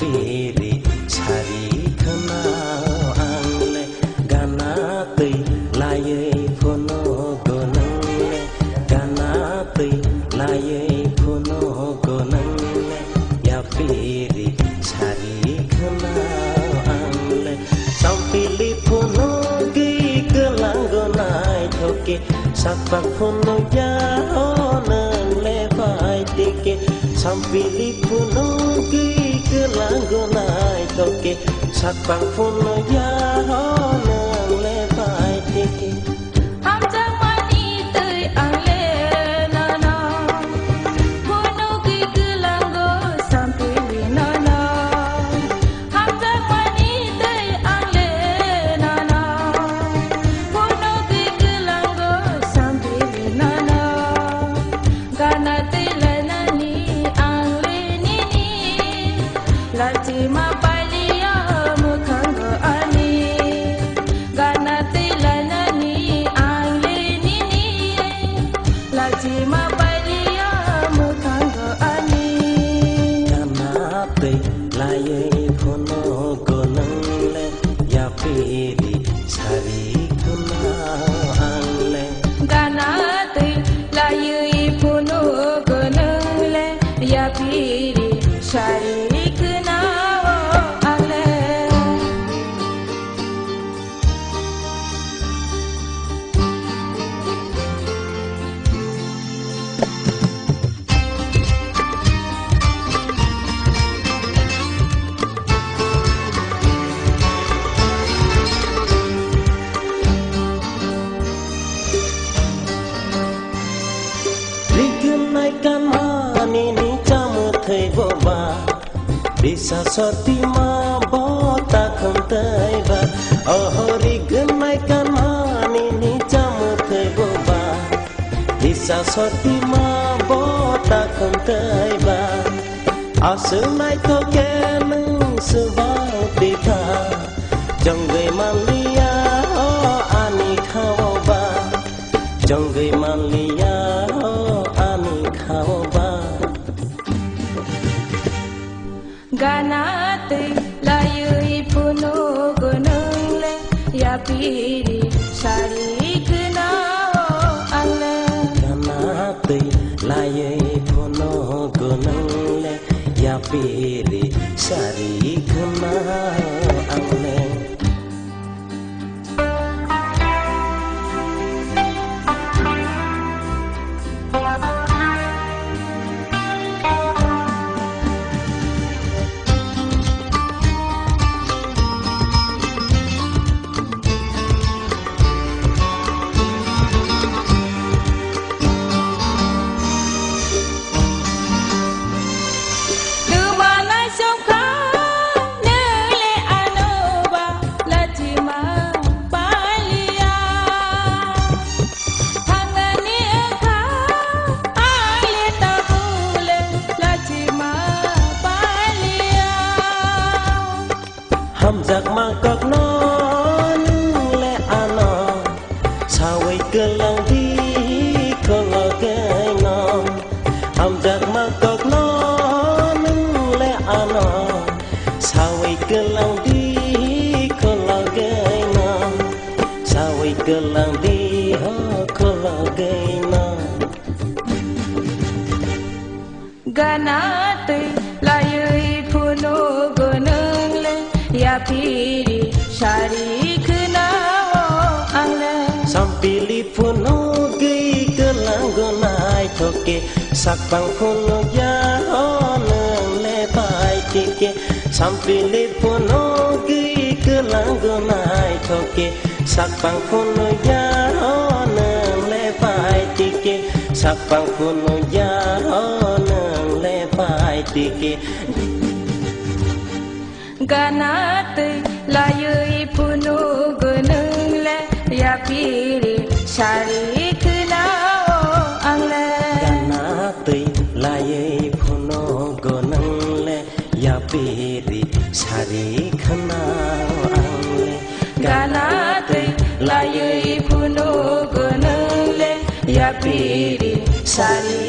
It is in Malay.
piri sari khanao angle gana tui laye phono gonangle gana tui laye phono gonangle ya piri sari khanao angle sampili phono gi kelang gonai thoke sakpak phono ya onle pai tike sampili phono gi kelang gonai thoke sakpak phono ya onle pai tike Latima palia mukanga ani gana tilana ni angle nini Latima palia mukanga ani gana te laye phono gonangle ya piri sari khanao angle gana te laye phono gonangle ya piri sari Rigenaikan mani ni camu thei boba bisa sorti ma bota kham thei ba oh rigenaikan mani ni camu thei boba bisa sorti ma bota kham thei ba asunai to kenung sebau titha jonggai malia oh ani khao ba jonggai malia gana te laye phono gonangle ya piri sari khanao angle gana te laye phono gonangle ya piri sari khanao angle Hâm giặc mang cọc non lẽ ano sao ấy cơ lang đi cơ lo cái non hâm giặc mang cọc non lẽ ano sao ấy cơ lang đi cơ lo cái non sao ấy cơ lang đi cơ lo cái non gana te laye phono gonangle ya piri sari khanao angle sampili phono gi kelang gonai thoke sakpang phono ya onle pai tike sampili phono gi kelang gonai thoke sakpang phono ya onle pai tike sakpang phono ya onle pai tike gana te laye phono gonangle ya piri sari khanao angle gana te laye phono gonangle ya piri sari khanao angle gana te laye phono gonangle ya piri sari